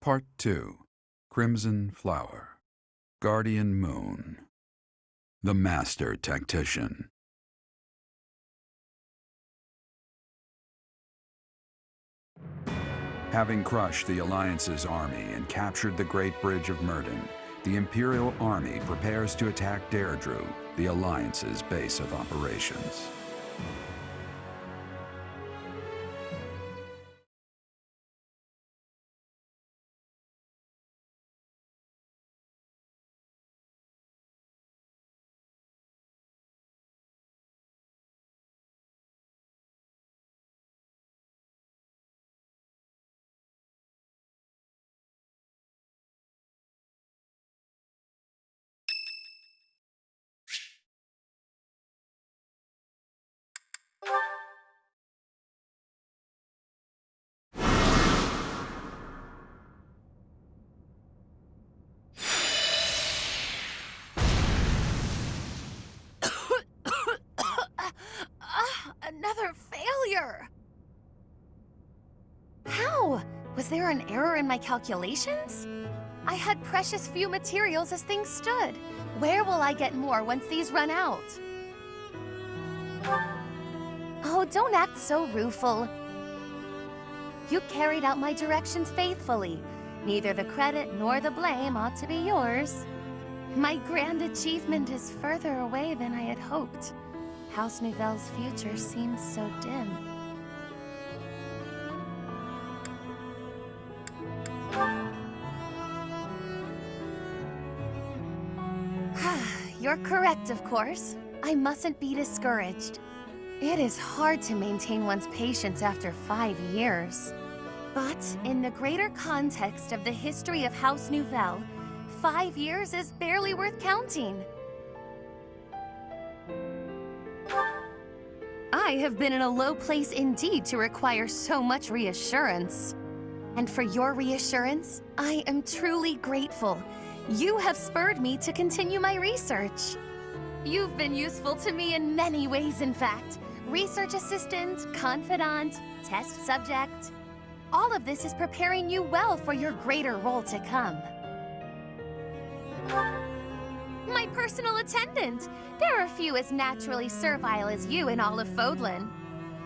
Part 2. Crimson Flower. Guardian Moon. The Master Tactician. Having crushed the Alliance's army and captured the Great Bridge of Myrden, the Imperial Army prepares to attack Deirdre, the Alliance's base of operations. Another failure! How? Was there an error in my calculations? I had precious few materials as things stood. Where will I get more once these run out? Oh, don't act so rueful. You carried out my directions faithfully. Neither the credit nor the blame ought to be yours. My grand achievement is further away than I had hoped. House Nouvelle's future seems so dim. You're correct, of course. I mustn't be discouraged. It is hard to maintain one's patience after 5 years. But in the greater context of the history of House Nouvelle, 5 years is barely worth counting. I have been in a low place indeed to require so much reassurance. And for your reassurance, I am truly grateful. You have spurred me to continue my research. You've been useful to me in many ways, in fact. Research assistant, confidant, test subject. All of this is preparing you well for your greater role to come. My personal attendant. There are few as naturally servile as you in all of Fodlan.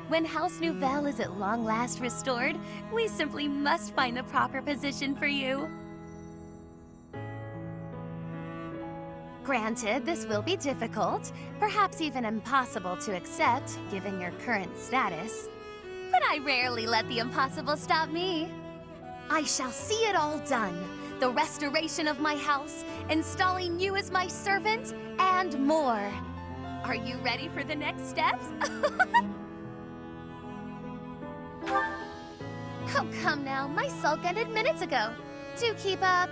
When House Nouvelle is at long last restored, we simply must find the proper position for you. Granted, this will be difficult, perhaps even impossible to accept, given your current status. But I rarely let the impossible stop me. I shall see it all done. The restoration of my house, installing you as my servant, and more. Are you ready for the next steps? Oh, come now. My sulk ended minutes ago. Do keep up.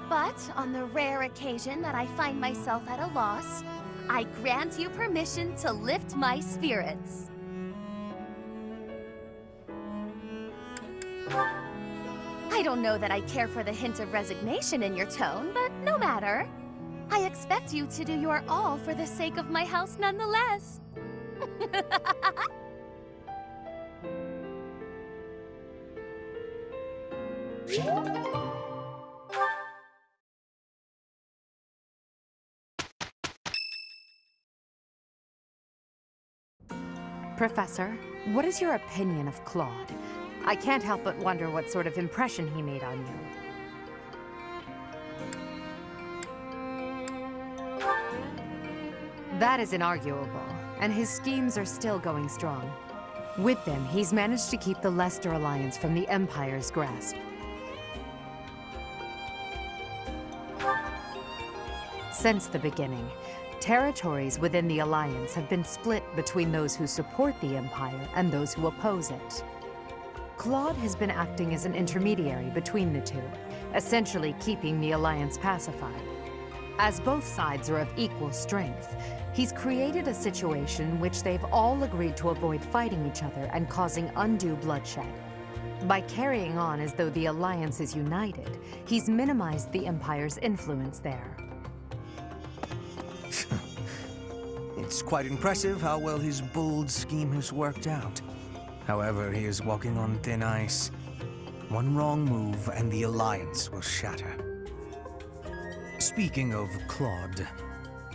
But on the rare occasion that I find myself at a loss, I grant you permission to lift my spirits. I don't know that I care for the hint of resignation in your tone, but no matter. I expect you to do your all for the sake of my house nonetheless. Professor, what is your opinion of Claude? I can't help but wonder what sort of impression he made on you. That is inarguable, and his schemes are still going strong. With them, he's managed to keep the Leicester Alliance from the Empire's grasp. Since the beginning, territories within the Alliance have been split between those who support the Empire and those who oppose it. Claude has been acting as an intermediary between the two, essentially keeping the Alliance pacified. As both sides are of equal strength, he's created a situation which they've all agreed to avoid fighting each other and causing undue bloodshed. By carrying on as though the Alliance is united, he's minimized the Empire's influence there. It's quite impressive how well his bold scheme has worked out. However, he is walking on thin ice. One wrong move and the Alliance will shatter. Speaking of Claude,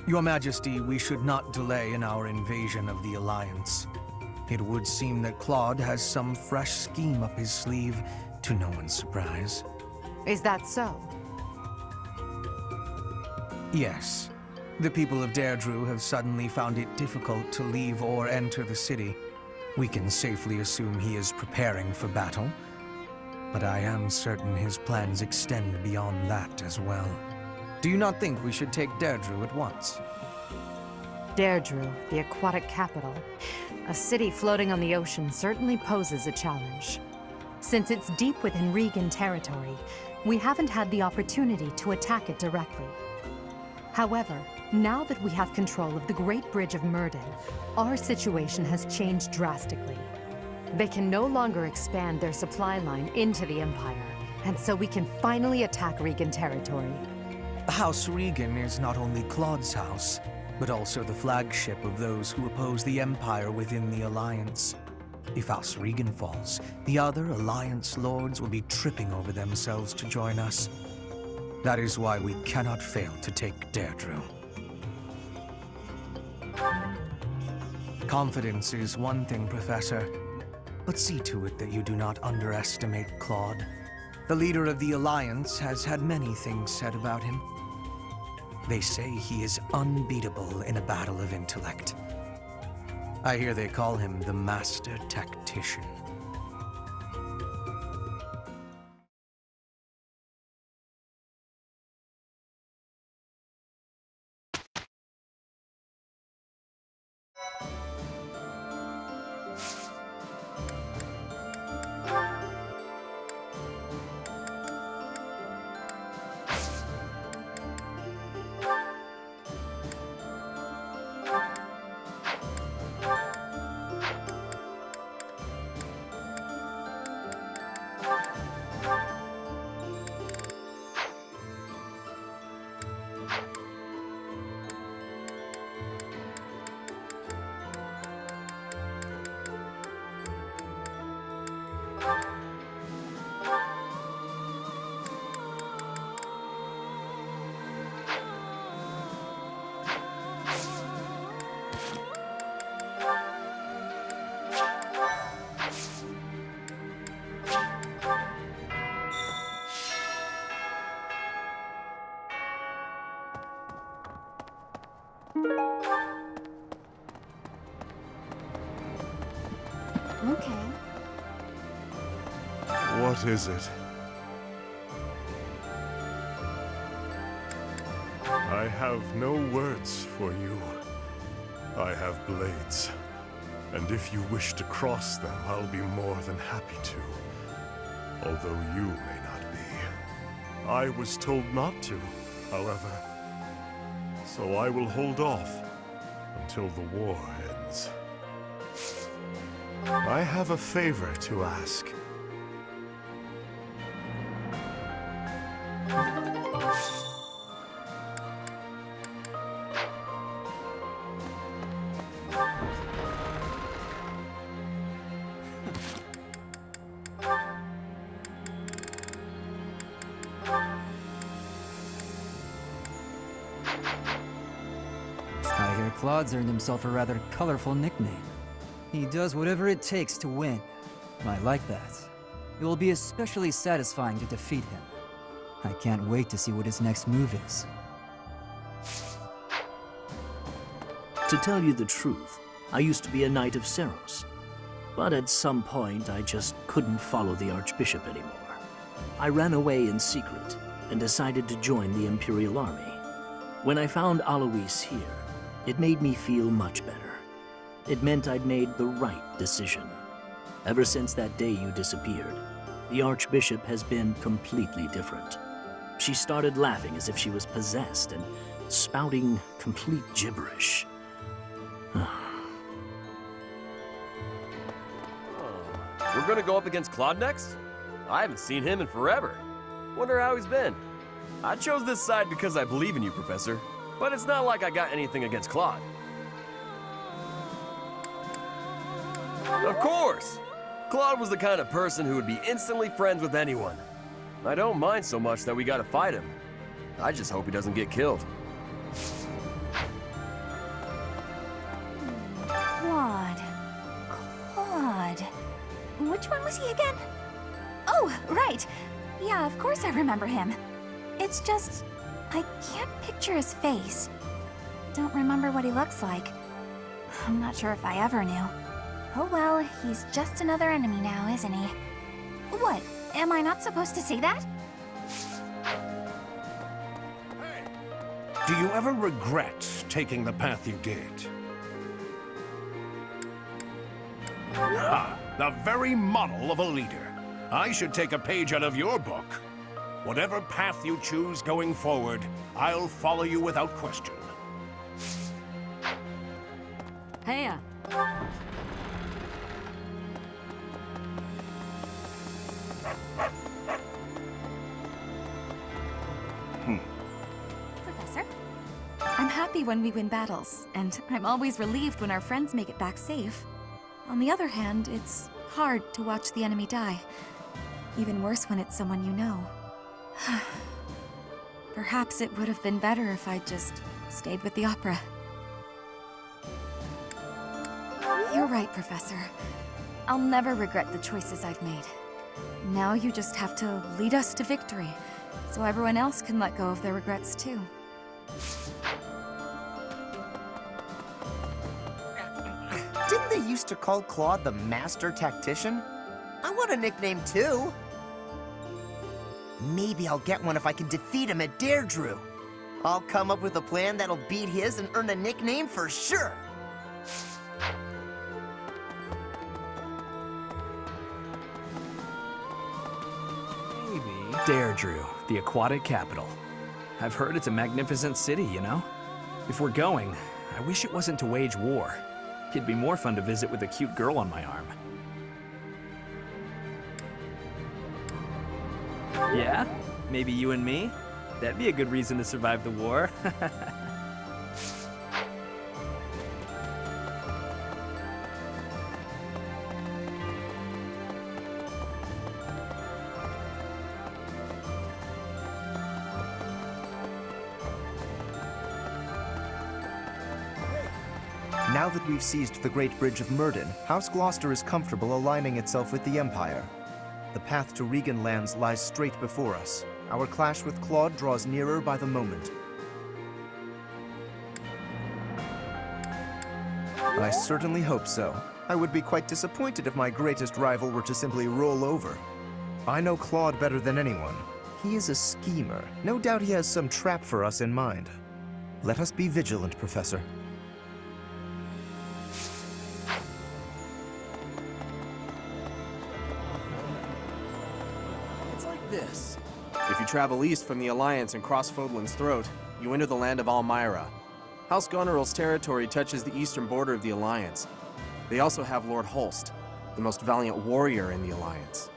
Your Majesty, we should not delay in our invasion of the Alliance. It would seem that Claude has some fresh scheme up his sleeve, to no one's surprise. Is that so? Yes. The people of Deirdre have suddenly found it difficult to leave or enter the city. We can safely assume he is preparing for battle, but I am certain his plans extend beyond that as well. Do you not think we should take Deirdre at once? Deirdre, the aquatic capital. A city floating on the ocean certainly poses a challenge. Since it's deep within Regan territory, we haven't had the opportunity to attack it directly. However, now that we have control of the Great Bridge of Murden, our situation has changed drastically. They can no longer expand their supply line into the Empire, and so we can finally attack Regan territory. House Regan is not only Claude's house, but also the flagship of those who oppose the Empire within the Alliance. If House Regan falls, the other Alliance lords will be tripping over themselves to join us. That is why we cannot fail to take Deirdre. Confidence is one thing, Professor, but see to it that you do not underestimate Claude. The leader of the Alliance has had many things said about him. They say he is unbeatable in a battle of intellect. I hear they call him the Master Tactician. Okay. What is it? I have no words for you. I have blades, and if you wish to cross them, I'll be more than happy to. Although you may not be. I was told not to, however. So I will hold off until the war ends. I have a favor to ask. I hear Claude's earned himself a rather colorful nickname. He does whatever it takes to win. I like that. It will be especially satisfying to defeat him. I can't wait to see what his next move is. To tell you the truth, I used to be a Knight of Seros. But at some point, I just couldn't follow the Archbishop anymore. I ran away in secret and decided to join the Imperial Army. When I found Alois here, it made me feel much better. It meant I'd made the right decision. Ever since that day you disappeared, the Archbishop has been completely different. She started laughing as if she was possessed and spouting complete gibberish. We're gonna go up against Claude next? I haven't seen him in forever. Wonder how he's been. I chose this side because I believe in you, Professor. But it's not like I got anything against Claude. Of course! Claude was the kind of person who would be instantly friends with anyone. I don't mind so much that we gotta fight him. I just hope he doesn't get killed. Claude. Claude. Which one was he again? Oh, right. Yeah, of course I remember him. It's just, I can't picture his face. Don't remember what he looks like. I'm not sure if I ever knew. Oh well, he's just another enemy now, isn't he? What? Am I not supposed to say that? Do you ever regret taking the path you did? Ah, the very model of a leader. I should take a page out of your book. Whatever path you choose going forward, I'll follow you without question. Hey, Professor? I'm happy when we win battles, and I'm always relieved when our friends make it back safe. On the other hand, it's hard to watch the enemy die. Even worse when it's someone you know. Perhaps it would have been better if I'd just stayed with the opera. You're right, Professor. I'll never regret the choices I've made. Now you just have to lead us to victory, so everyone else can let go of their regrets too. Didn't they used to call Claude the Master Tactician? I want a nickname too. Maybe I'll get one if I can defeat him at Deirdre. I'll come up with a plan that'll beat his and earn a nickname for sure. Maybe Deirdre, the aquatic capital. I've heard it's a magnificent city, you know? If we're going, I wish it wasn't to wage war. It'd be more fun to visit with a cute girl on my arm. Yeah? Maybe you and me? That'd be a good reason to survive the war. Now that we've seized the Great Bridge of Myrddin, House Gloucester is comfortable aligning itself with the Empire. The path to Regan lands lies straight before us. Our clash with Claude draws nearer by the moment. I certainly hope so. I would be quite disappointed if my greatest rival were to simply roll over. I know Claude better than anyone. He is a schemer. No doubt he has some trap for us in mind. Let us be vigilant, Professor. This. If you travel east from the Alliance and cross Fodlan's Throat, you enter the land of Almyra. House Goneril's territory touches the eastern border of the Alliance. They also have Lord Holst, the most valiant warrior in the Alliance.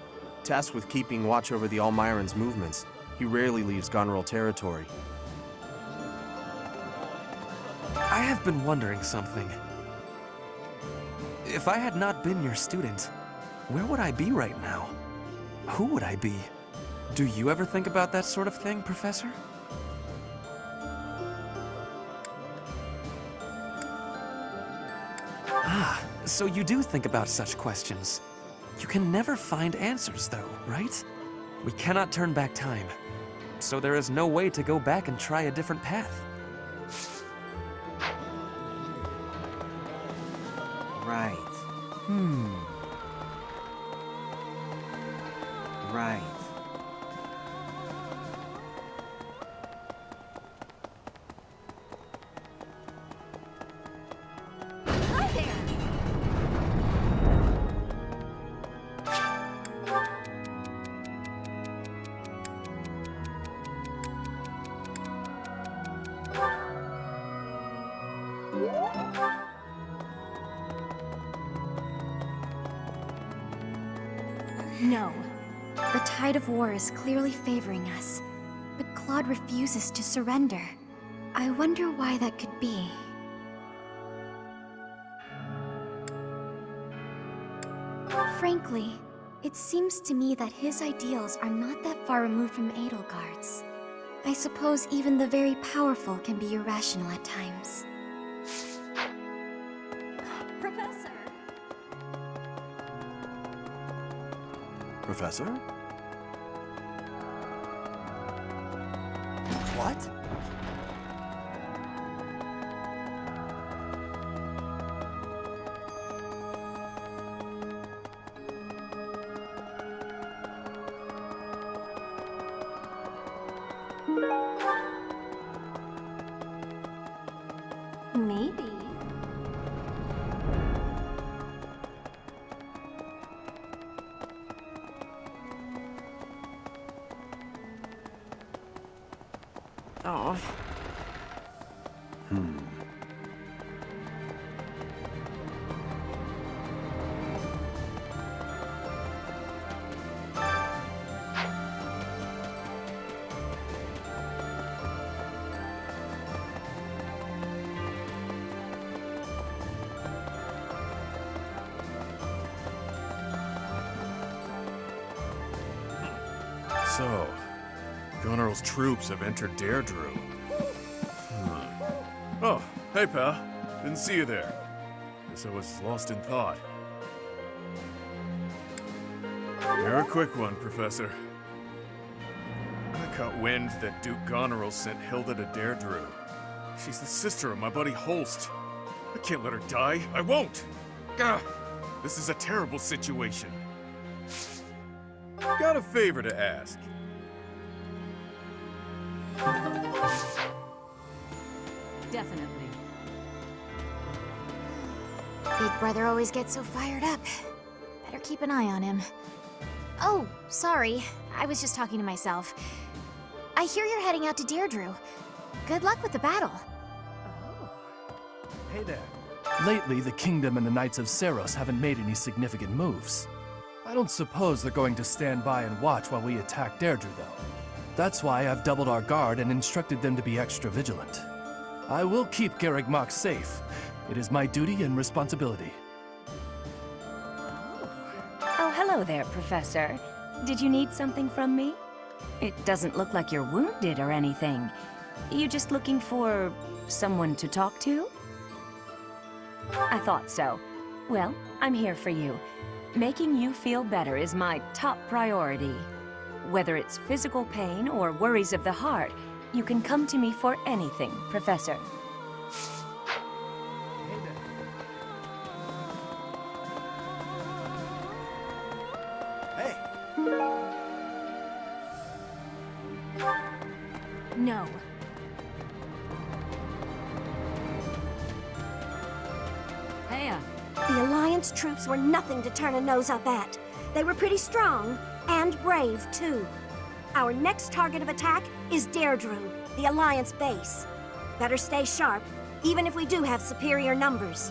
Tasked with keeping watch over the Almyrans' movements, he rarely leaves Goneril territory. I have been wondering something. If I had not been your student, where would I be right now? Who would I be? Do you ever think about that sort of thing, Professor? Ah, so you do think about such questions. You can never find answers, though, right? We cannot turn back time, so there is no way to go back and try a different path. Right. Right. Hi there! No. The tide of war is clearly favoring us, but Claude refuses to surrender. I wonder why that could be. Frankly, it seems to me that his ideals are not that far removed from Edelgard's. I suppose even the very powerful can be irrational at times. Professor! Professor? What? Maybe. Oh. So, Goneril's troops have entered Deirdre. Oh, hey pal. Didn't see you there. Guess I was lost in thought. You're a quick one, Professor. I caught wind that Duke Goneril sent Hilda to Deirdre. She's the sister of my buddy Holst. I can't let her die. I won't! Gah! This is a terrible situation. Got a favor to ask. Definitely. Big brother always gets so fired up. Better keep an eye on him. Oh, sorry. I was just talking to myself. I hear you're heading out to Deirdre. Good luck with the battle. Hey there. Lately, the Kingdom and the Knights of Seros haven't made any significant moves. I don't suppose they're going to stand by and watch while we attack Deirdre, though. That's why I've doubled our guard and instructed them to be extra vigilant. I will keep Garrigmach safe. It is my duty and responsibility. Oh, hello there, Professor. Did you need something from me? It doesn't look like you're wounded or anything. You just looking for someone to talk to? I thought so. Well, I'm here for you. Making you feel better is my top priority. Whether it's physical pain or worries of the heart, you can come to me for anything, Professor. Hey! No. Heya. The Alliance troops were nothing to turn a nose up at. They were pretty strong, and brave, too. Our next target of attack is Deirdre, the Alliance base. Better stay sharp, even if we do have superior numbers.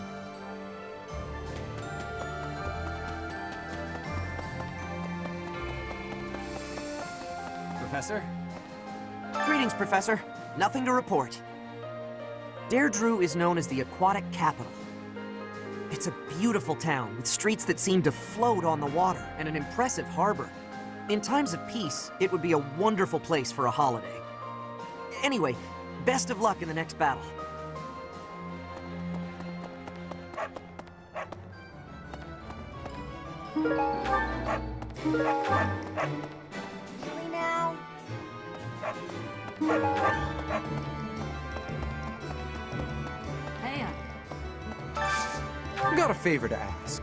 Professor? Greetings, Professor. Nothing to report. Deirdre is known as the aquatic capital. It's a beautiful town with streets that seem to float on the water and an impressive harbor. In times of peace, it would be a wonderful place for a holiday. Anyway, best of luck in the next battle. Really now? Heya. Got a favor to ask.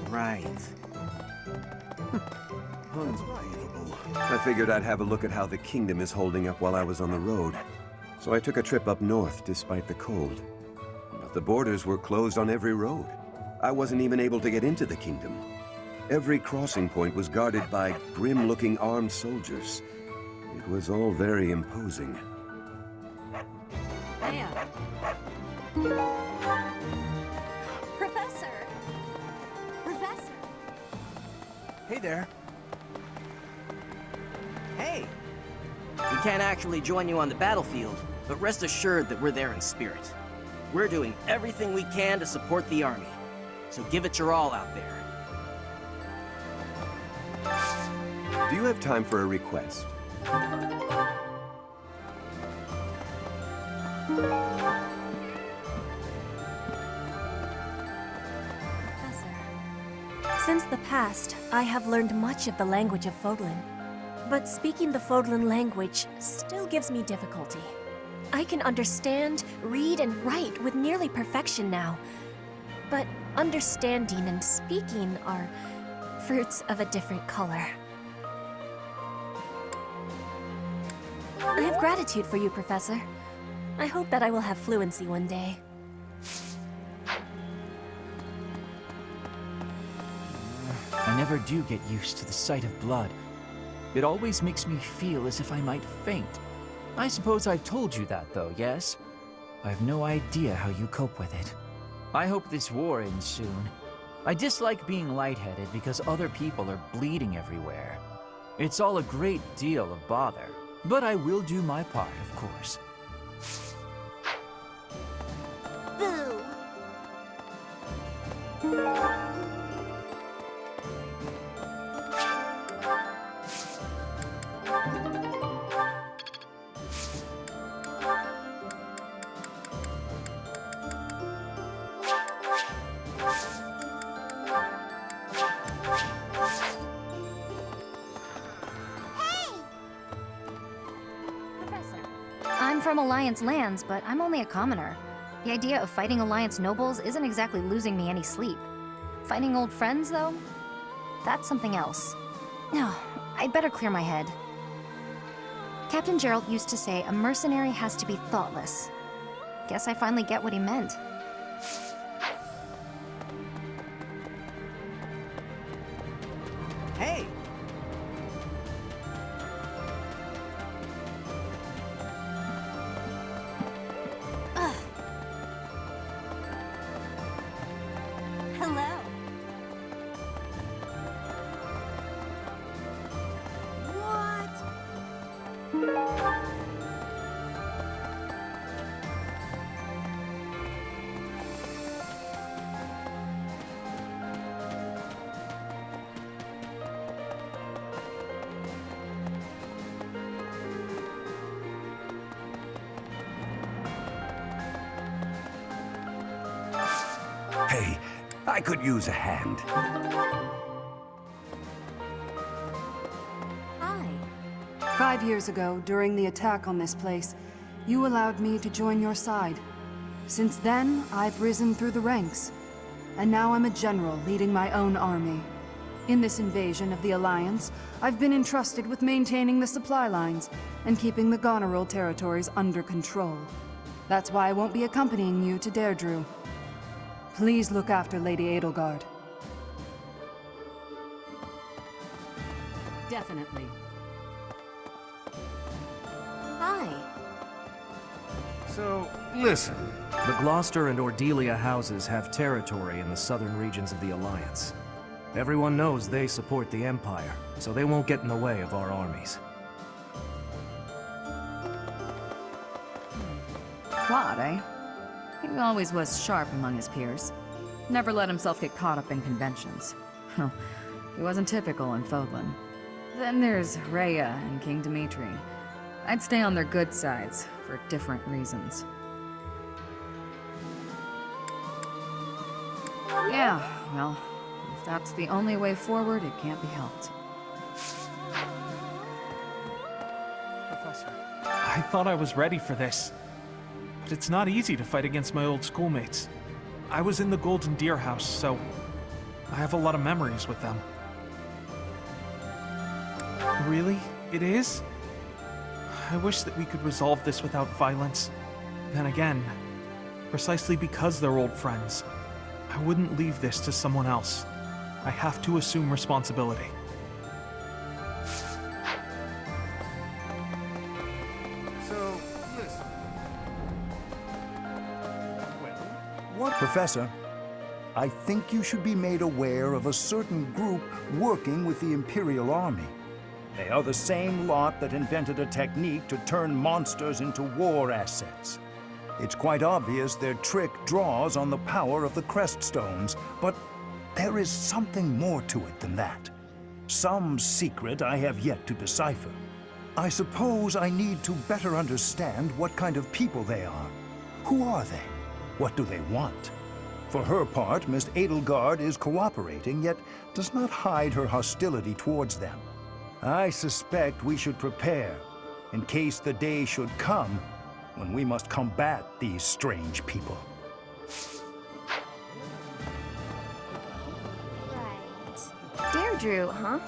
Right. Unbelievable. I figured I'd have a look at how the kingdom is holding up while I was on the road. So I took a trip up north despite the cold. But the borders were closed on every road. I wasn't even able to get into the kingdom. Every crossing point was guarded by grim-looking armed soldiers. It was all very imposing. Heya. Professor! Professor! Hey there. Hey! We can't actually join you on the battlefield, but rest assured that we're there in spirit. We're doing everything we can to support the army. So give it your all out there. Do you have time for a request? Since the past, I have learned much of the language of Fodlan. But speaking the Fodlan language still gives me difficulty. I can understand, read, and write with nearly perfection now. But understanding and speaking are fruits of a different color. I have gratitude for you, Professor. I hope that I will have fluency one day. I never do get used to the sight of blood. It always makes me feel as if I might faint. I suppose I've told you that, though, yes? I have no idea how you cope with it. I hope this war ends soon. I dislike being lightheaded because other people are bleeding everywhere. It's all a great deal of bother, but I will do my part, of course. I'm from Alliance lands, but I'm only a commoner. The idea of fighting Alliance nobles isn't exactly losing me any sleep. Fighting old friends, though? That's something else. No, I'd better clear my head. Captain Gerald used to say a mercenary has to be thoughtless. Guess I finally get what he meant. Hey! Hello. Hey, I could use a hand. Hi. 5 years ago, during the attack on this place, you allowed me to join your side. Since then, I've risen through the ranks. And now I'm a general leading my own army. In this invasion of the Alliance, I've been entrusted with maintaining the supply lines and keeping the Goneril territories under control. That's why I won't be accompanying you to Deirdre. Please look after Lady Edelgard. Definitely. Hi. So, listen. The Gloucester and Ordelia houses have territory in the southern regions of the Alliance. Everyone knows they support the Empire, so they won't get in the way of our armies. Claude, eh? He always was sharp among his peers. Never let himself get caught up in conventions. He wasn't typical in Fodlan. Then there's Rhea and King Dimitri. I'd stay on their good sides, for different reasons. Yeah, well, if that's the only way forward, it can't be helped. Professor, I thought I was ready for this. But it's not easy to fight against my old schoolmates. I was in the Golden Deer House, so I have a lot of memories with them. Really? It is? I wish that we could resolve this without violence. Then again, precisely because they're old friends, I wouldn't leave this to someone else. I have to assume responsibility. So, listen. Professor, I think you should be made aware of a certain group working with the Imperial Army. They are the same lot that invented a technique to turn monsters into war assets. It's quite obvious their trick draws on the power of the crest stones, but there is something more to it than that. Some secret I have yet to decipher. I suppose I need to better understand what kind of people they are. Who are they? What do they want? For her part, Miss Edelgard is cooperating, yet does not hide her hostility towards them. I suspect we should prepare, in case the day should come when we must combat these strange people. Deirdre, huh?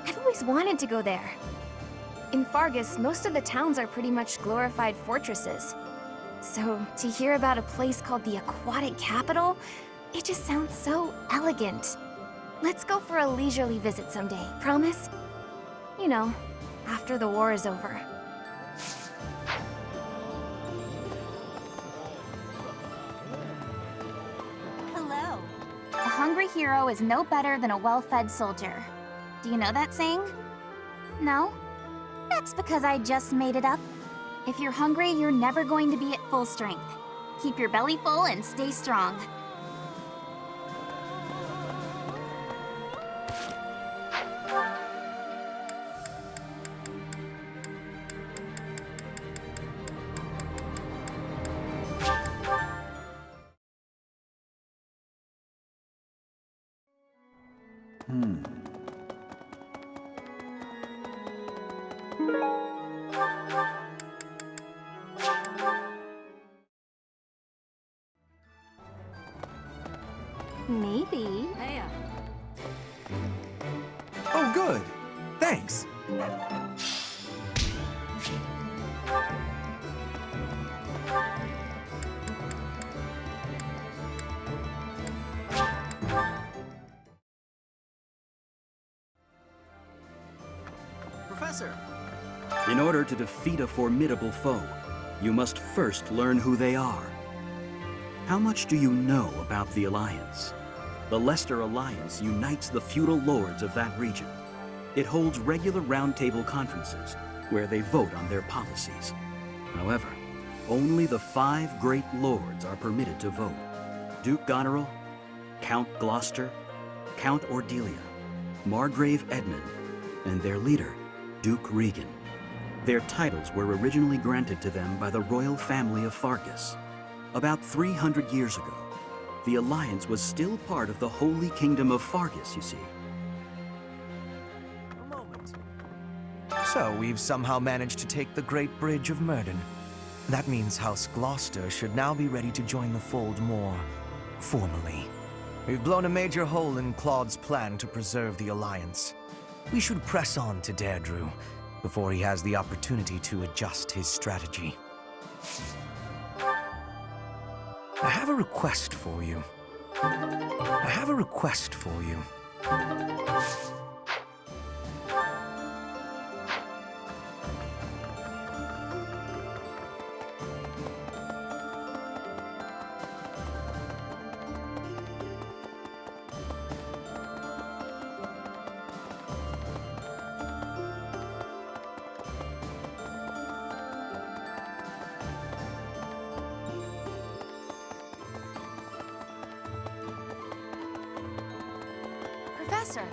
I've always wanted to go there. In Fargus, most of the towns are pretty much glorified fortresses. So, to hear about a place called the Aquatic Capital, it just sounds so elegant. Let's go for a leisurely visit someday, promise? You know, after the war is over. Hello. A hungry hero is no better than a well-fed soldier. Do you know that saying? No? That's because I just made it up. If you're hungry, you're never going to be at full strength. Keep your belly full and stay strong. Maybe. Oh, good. Thanks. Professor! In order to defeat a formidable foe, you must first learn who they are. How much do you know about the Alliance? The Leicester Alliance unites the feudal lords of that region. It holds regular roundtable conferences where they vote on their policies. However, only the 5 great lords are permitted to vote. Duke Goneril, Count Gloucester, Count Ordelia, Margrave Edmund, and their leader, Duke Regan. Their titles were originally granted to them by the royal family of Fargus. About 300 years ago, the Alliance was still part of the Holy Kingdom of Fargus, you see. So we've somehow managed to take the Great Bridge of Myrden. That means House Gloucester should now be ready to join the fold more formally. We've blown a major hole in Claude's plan to preserve the Alliance. We should press on to Deirdre before he has the opportunity to adjust his strategy. I have a request for you. I have a request for you. Professor.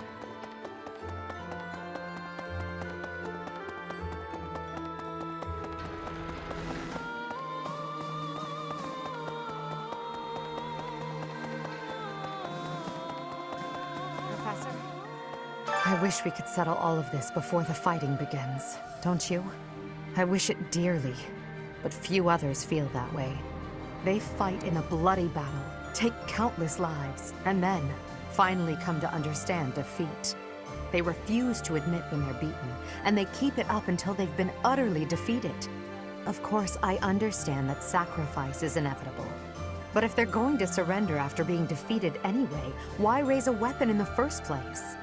Professor? I wish we could settle all of this before the fighting begins, don't you? I wish it dearly, but few others feel that way. They fight in a bloody battle, take countless lives, and then finally come to understand defeat. They refuse to admit when they're beaten, and they keep it up until they've been utterly defeated. Of course, I understand that sacrifice is inevitable. But if they're going to surrender after being defeated anyway, why raise a weapon in the first place?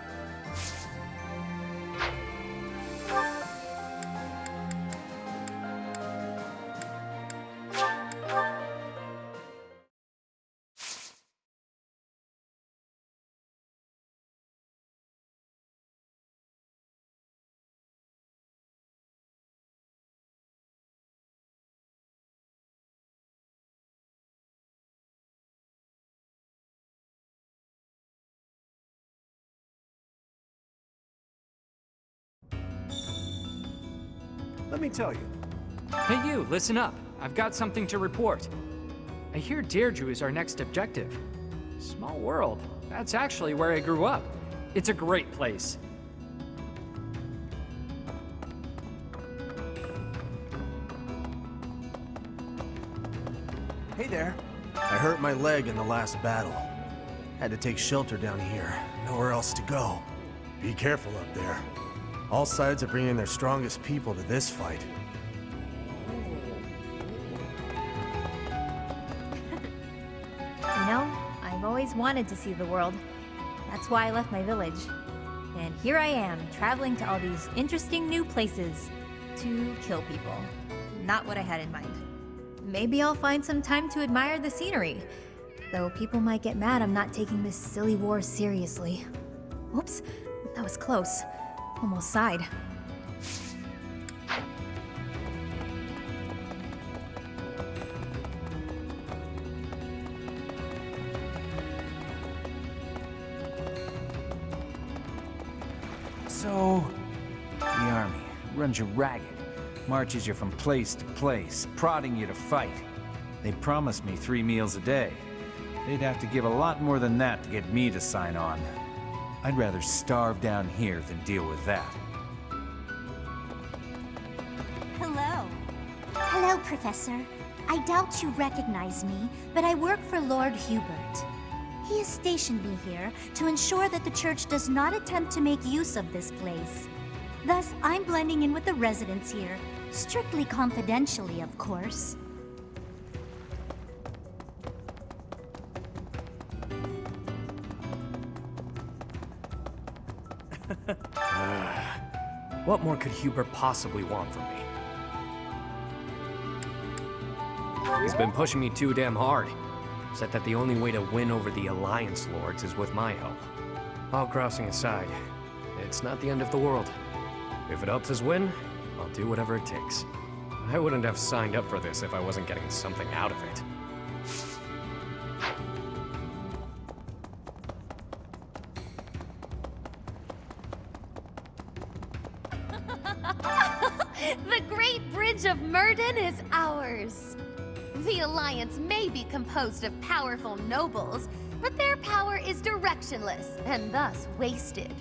Let me tell you. Hey you, listen up. I've got something to report. I hear Deirdre is our next objective. Small world. That's actually where I grew up. It's a great place. Hey there. I hurt my leg in the last battle. Had to take shelter down here. Nowhere else to go. Be careful up there. All sides are bringing their strongest people to this fight. You know, I've always wanted to see the world. That's why I left my village. And here I am, traveling to all these interesting new places to kill people. Not what I had in mind. Maybe I'll find some time to admire the scenery. Though people might get mad I'm not taking this silly war seriously. Oops, that was close. Almost sighed. So, the army runs you ragged, marches you from place to place, prodding you to fight. They promised me 3 meals a day. They'd have to give a lot more than that to get me to sign on. I'd rather starve down here than deal with that. Hello. Hello, Professor. I doubt you recognize me, but I work for Lord Hubert. He has stationed me here to ensure that the Church does not attempt to make use of this place. Thus, I'm blending in with the residents here, strictly confidentially, of course. What more could Hubert possibly want from me? He's been pushing me too damn hard. Said that the only way to win over the Alliance Lords is with my help. All grousing aside, it's not the end of the world. If it helps us win, I'll do whatever it takes. I wouldn't have signed up for this if I wasn't getting something out of it. The Great Bridge of Murden is ours. The Alliance may be composed of powerful nobles, but their power is directionless and thus wasted.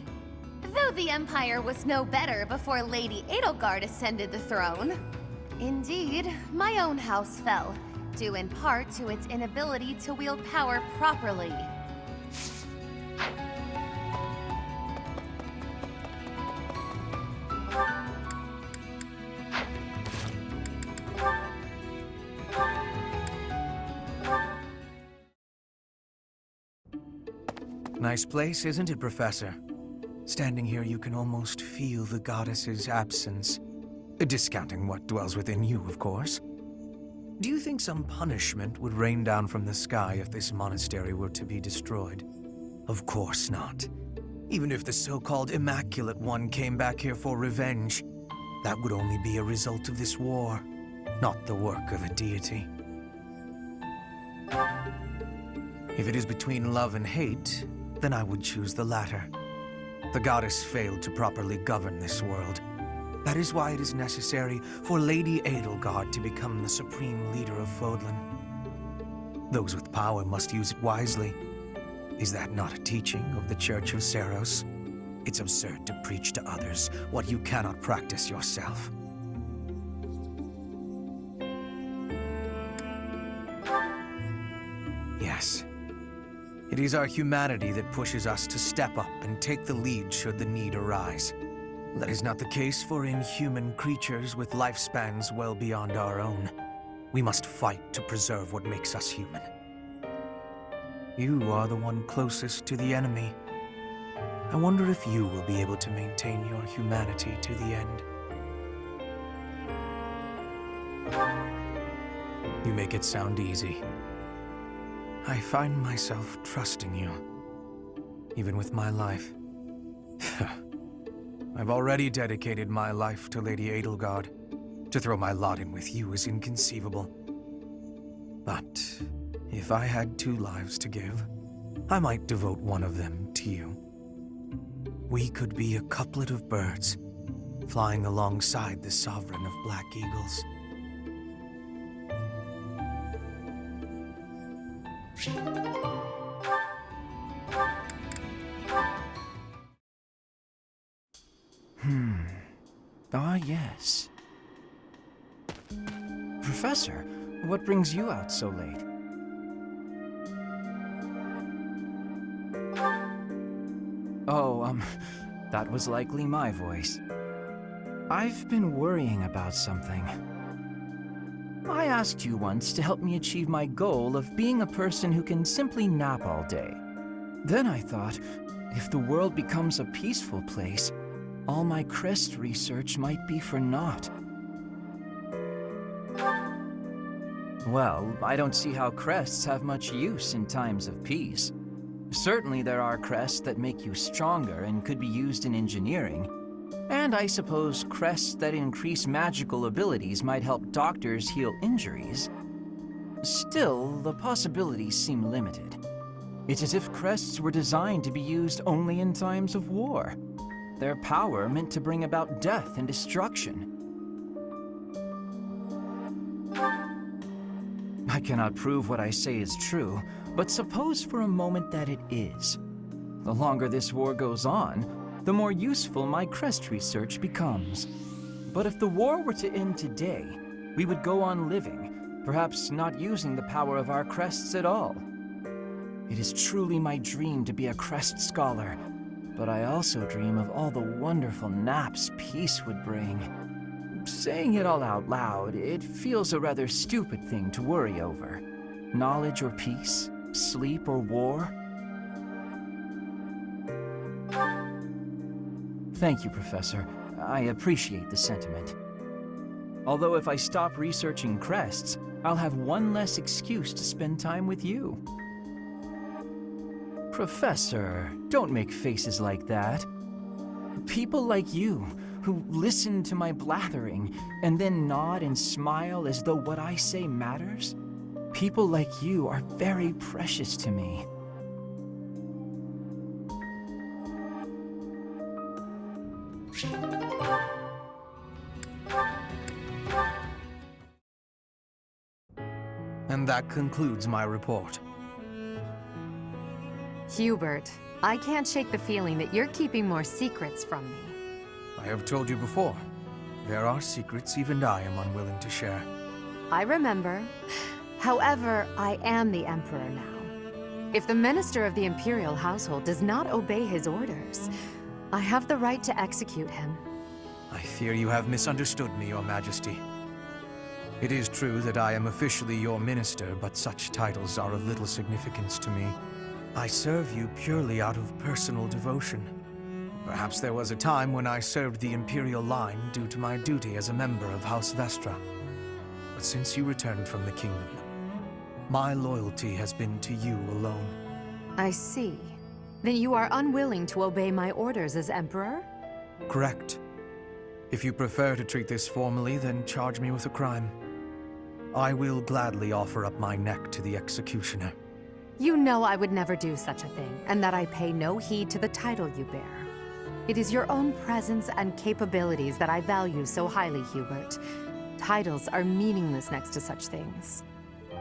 Though the Empire was no better before Lady Edelgard ascended the throne. Indeed, my own house fell, due in part to its inability to wield power properly. Nice place, isn't it, Professor? Standing here, you can almost feel the goddess's absence. Discounting what dwells within you, of course. Do you think some punishment would rain down from the sky if this monastery were to be destroyed? Of course not. Even if the so-called Immaculate One came back here for revenge, that would only be a result of this war, not the work of a deity. If it is between love and hate, then I would choose the latter. The goddess failed to properly govern this world. That is why it is necessary for Lady Edelgard to become the supreme leader of Fodlan. Those with power must use it wisely. Is that not a teaching of the Church of Seros? It's absurd to preach to others what you cannot practice yourself. Yes. It is our humanity that pushes us to step up and take the lead should the need arise. That is not the case for inhuman creatures with lifespans well beyond our own. We must fight to preserve what makes us human. You are the one closest to the enemy. I wonder if you will be able to maintain your humanity to the end. You make it sound easy. I find myself trusting you, even with my life. I've already dedicated my life to Lady Edelgard. To throw my lot in with you is inconceivable. But if I had 2 lives to give, I might devote one of them to you. We could be a couplet of birds, flying alongside the sovereign of Black Eagles. Ah, yes. Professor, what brings you out so late? Oh, that was likely my voice. I've been worrying about something. I asked you once to help me achieve my goal of being a person who can simply nap all day. Then I thought, if the world becomes a peaceful place, all my crest research might be for naught. Well, I don't see how crests have much use in times of peace. Certainly there are crests that make you stronger and could be used in engineering. And I suppose crests that increase magical abilities might help doctors heal injuries. Still, the possibilities seem limited. It's as if crests were designed to be used only in times of war. Their power meant to bring about death and destruction. I cannot prove what I say is true, but suppose for a moment that it is. The longer this war goes on, the more useful my crest research becomes. But if the war were to end today, we would go on living, perhaps not using the power of our crests at all. It is truly my dream to be a crest scholar, but I also dream of all the wonderful naps peace would bring. Saying it all out loud, it feels a rather stupid thing to worry over. Knowledge or peace, sleep or war. Thank you, Professor. I appreciate the sentiment. Although if I stop researching crests, I'll have one less excuse to spend time with you. Professor, don't make faces like that. People like you, who listen to my blathering and then nod and smile as though what I say matters, people like you are very precious to me. And that concludes my report. Hubert, I can't shake the feeling that you're keeping more secrets from me. I have told you before, there are secrets even I am unwilling to share. I remember. However, I am the Emperor now. If the Minister of the Imperial Household does not obey his orders, I have the right to execute him. I fear you have misunderstood me, Your Majesty. It is true that I am officially your minister, but such titles are of little significance to me. I serve you purely out of personal devotion. Perhaps there was a time when I served the Imperial line due to my duty as a member of House Vestra. But since you returned from the kingdom, my loyalty has been to you alone. I see. Then you are unwilling to obey my orders as Emperor? Correct. If you prefer to treat this formally, then charge me with a crime. I will gladly offer up my neck to the executioner. You know I would never do such a thing, and that I pay no heed to the title you bear. It is your own presence and capabilities that I value so highly, Hubert. Titles are meaningless next to such things.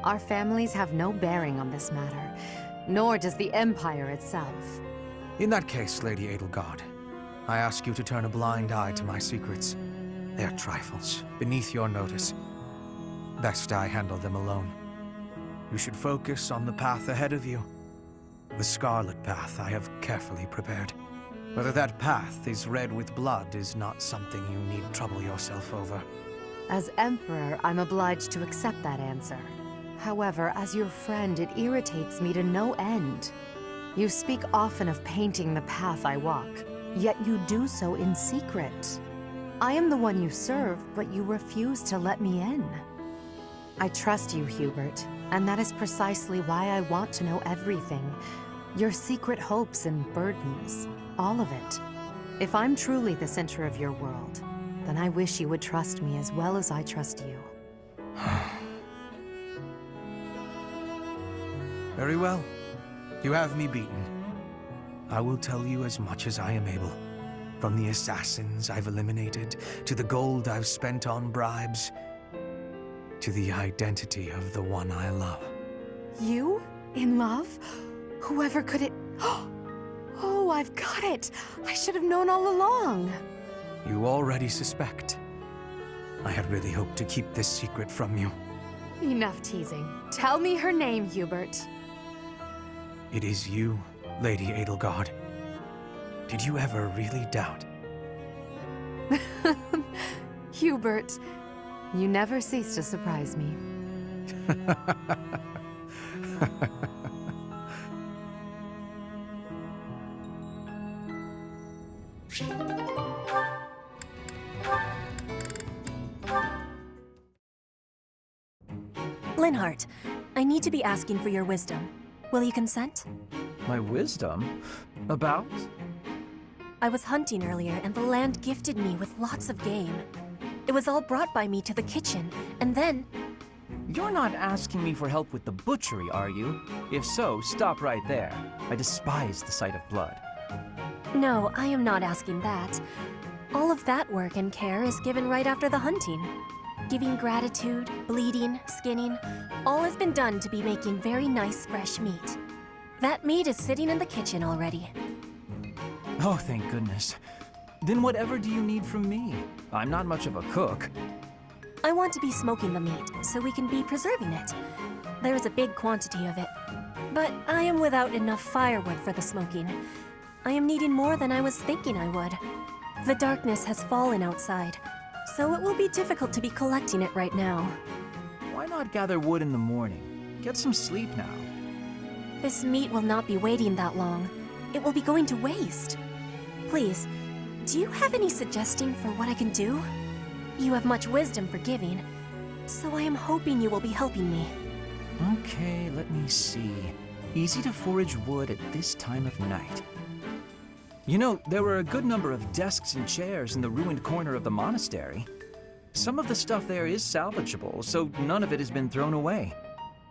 Our families have no bearing on this matter, nor does the Empire itself. In that case, Lady Edelgard, I ask you to turn a blind eye to my secrets. They are trifles, beneath your notice. Best I handle them alone. You should focus on the path ahead of you. The Scarlet Path I have carefully prepared. Whether that path is red with blood is not something you need trouble yourself over. As Emperor, I'm obliged to accept that answer. However, as your friend, it irritates me to no end. You speak often of painting the path I walk, yet you do so in secret. I am the one you serve, but you refuse to let me in. I trust you, Hubert, and that is precisely why I want to know everything. Your secret hopes and burdens, all of it. If I'm truly the center of your world, then I wish you would trust me as well as I trust you. Very well. You have me beaten. I will tell you as much as I am able. From the assassins I've eliminated, to the gold I've spent on bribes, to the identity of the one I love. You? In love? Whoever could it... Oh, I've got it! I should have known all along! You already suspect. I had really hoped to keep this secret from you. Enough teasing. Tell me her name, Hubert. It is you, Lady Edelgard. Did you ever really doubt? Hubert, you never cease to surprise me. Linhardt, I need to be asking for your wisdom. Will you consent? My wisdom? About? I was hunting earlier, and the land gifted me with lots of game. It was all brought by me to the kitchen, and then... You're not asking me for help with the butchery, are you? If so, stop right there. I despise the sight of blood. No, I am not asking that. All of that work and care is given right after the hunting. Giving gratitude, bleeding, skinning, all has been done to be making very nice fresh meat. That meat is sitting in the kitchen already. Oh, thank goodness. Then whatever do you need from me? I'm not much of a cook. I want to be smoking the meat, so we can be preserving it. There is a big quantity of it. But I am without enough firewood for the smoking. I am needing more than I was thinking I would. The darkness has fallen outside, so it will be difficult to be collecting it right now. Why not gather wood in the morning? Get some sleep now. This meat will not be waiting that long. It will be going to waste. Please, do you have any suggestion for what I can do? You have much wisdom for giving, so I am hoping you will be helping me. Okay, let me see. Easy to forage wood at this time of night. You know, there were a good number of desks and chairs in the ruined corner of the monastery. Some of the stuff there is salvageable, so none of it has been thrown away.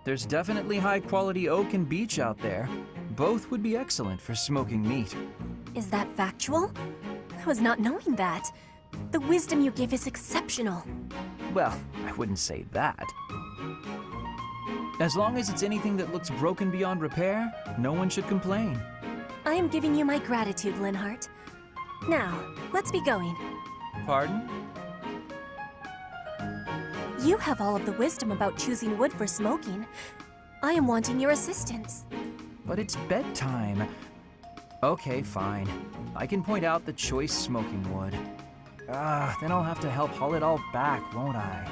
There's definitely high-quality oak and beech out there. Both would be excellent for smoking meat. Is that factual? I was not knowing that. The wisdom you give is exceptional. Well, I wouldn't say that. As long as it's anything that looks broken beyond repair, no one should complain. I am giving you my gratitude, Linhardt. Now, let's be going. Pardon? You have all of the wisdom about choosing wood for smoking. I am wanting your assistance. But it's bedtime. Okay, fine. I can point out the choice smoking wood. Then I'll have to help haul it all back, won't I?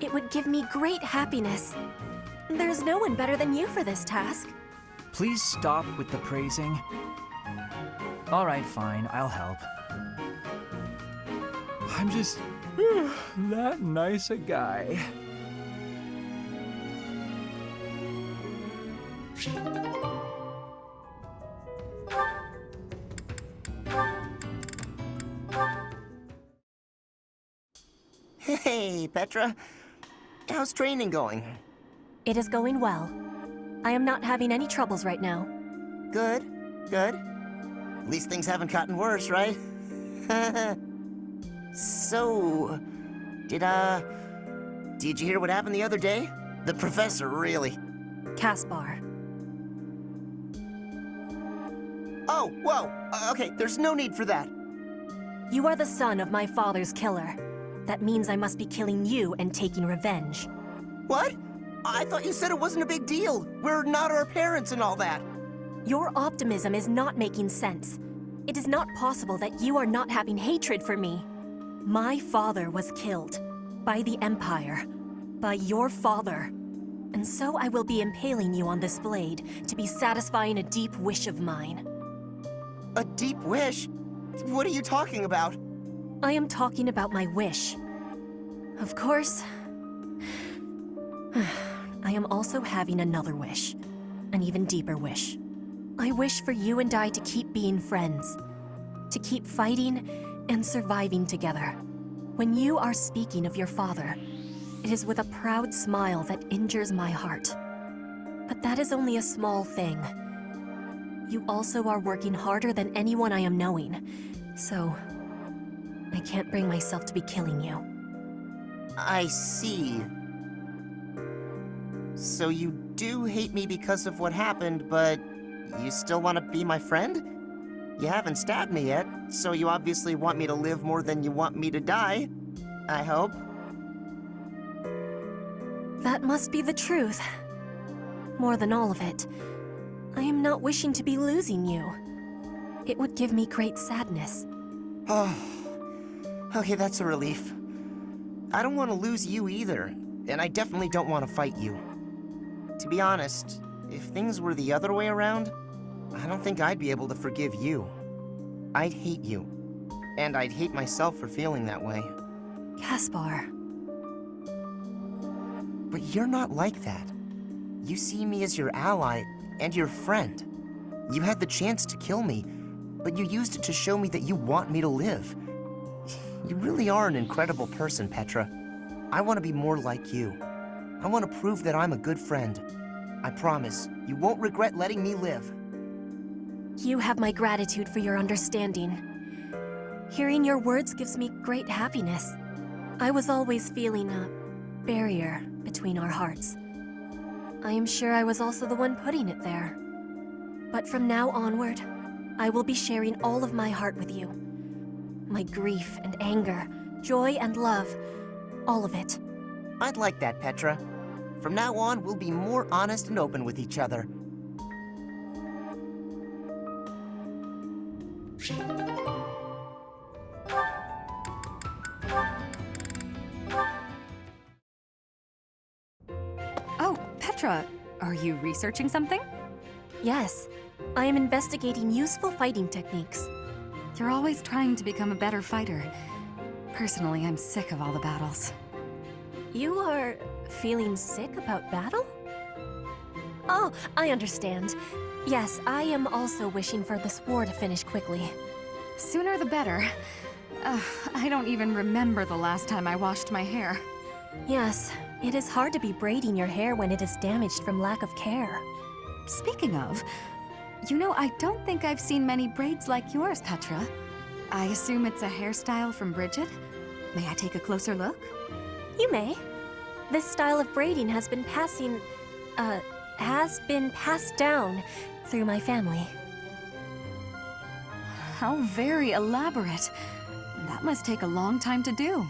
It would give me great happiness. There's no one better than you for this task. Please stop with the praising. All right, fine, I'll help. I'm just that nice a guy. Hey, Petra. How's training going? It is going well. I am not having any troubles right now. Good, good. At least things haven't gotten worse, right? So, did you hear what happened the other day? The professor, really. Caspar. Oh, whoa! Okay, there's no need for that. You are the son of my father's killer. That means I must be killing you and taking revenge. What? I thought you said it wasn't a big deal. We're not our parents and all that. Your optimism is not making sense. It is not possible that you are not having hatred for me. My father was killed. By the Empire. By your father. And so I will be impaling you on this blade to be satisfying a deep wish of mine. A deep wish? What are you talking about? I am talking about my wish. Of course, I am also having another wish. An even deeper wish. I wish for you and I to keep being friends. To keep fighting and surviving together. When you are speaking of your father, it is with a proud smile that injures my heart. But that is only a small thing. You also are working harder than anyone I am knowing, So, I can't bring myself to be killing you. I see. So you do hate me because of what happened, but you still want to be my friend? You haven't stabbed me yet, so you obviously want me to live more than you want me to die. I hope. That must be the truth. More than all of it, I am not wishing to be losing you. It would give me great sadness. Oh, okay, that's a relief. I don't want to lose you either, and I definitely don't want to fight you. To be honest, if things were the other way around, I don't think I'd be able to forgive you. I'd hate you, and I'd hate myself for feeling that way. Caspar. But you're not like that. You see me as your ally and your friend. You had the chance to kill me, but you used it to show me that you want me to live. You really are an incredible person, Petra. I want to be more like you. I want to prove that I'm a good friend. I promise, you won't regret letting me live. You have my gratitude for your understanding. Hearing your words gives me great happiness. I was always feeling a barrier between our hearts. I am sure I was also the one putting it there. But from now onward, I will be sharing all of my heart with you. My grief and anger, joy and love, all of it. I'd like that, Petra. From now on, we'll be more honest and open with each other. Oh, Petra, are you researching something? Yes, I am investigating useful fighting techniques. You're always trying to become a better fighter. Personally, I'm sick of all the battles. You are feeling sick about battle? Oh, I understand. Yes, I am also wishing for this war to finish quickly. Sooner the better. I don't even remember the last time I washed my hair. Yes, it is hard to be braiding your hair when it is damaged from lack of care. Speaking of, you know, I don't think I've seen many braids like yours, Petra. I assume it's a hairstyle from Bridget? May I take a closer look? You may. This style of braiding has been passed down through my family. How very elaborate. That must take a long time to do.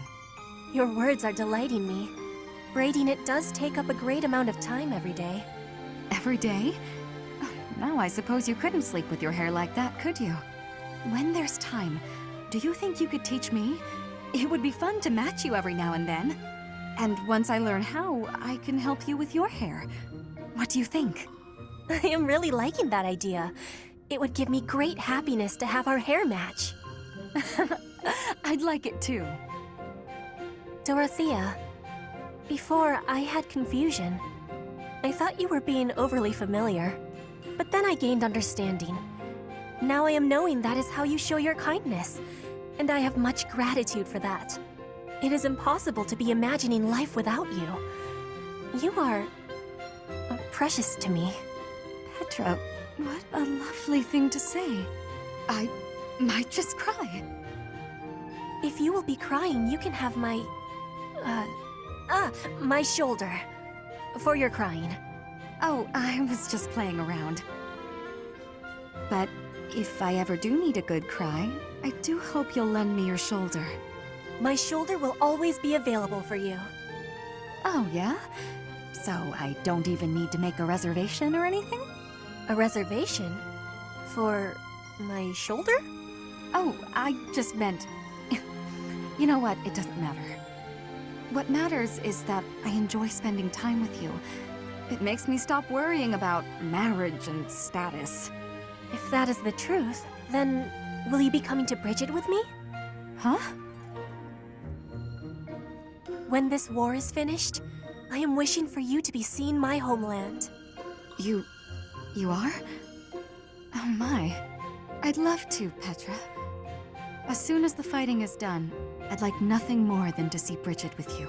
Your words are delighting me. Braiding it does take up a great amount of time every day. Every day? Now I suppose you couldn't sleep with your hair like that, could you? When there's time, do you think you could teach me? It would be fun to match you every now and then. And once I learn how, I can help you with your hair. What do you think? I am really liking that idea. It would give me great happiness to have our hair match. I'd like it too. Dorothea, before I had confusion. I thought you were being overly familiar, but then I gained understanding. Now I am knowing that is how you show your kindness, and I have much gratitude for that. It is impossible to be imagining life without you. You are precious to me. Petra, what a lovely thing to say. I might just cry. If you will be crying, you can have my shoulder. For your crying. Oh, I was just playing around. But if I ever do need a good cry, I do hope you'll lend me your shoulder. My shoulder will always be available for you. Oh, yeah? So I don't even need to make a reservation or anything? A reservation? For my shoulder? Oh, I just meant... You know what? It doesn't matter. What matters is that I enjoy spending time with you. It makes me stop worrying about marriage and status. If that is the truth, then will you be coming to Bridget with me? Huh? When this war is finished, I am wishing for you to be seeing my homeland. You are? Oh my. I'd love to, Petra. As soon as the fighting is done, I'd like nothing more than to see Bridget with you.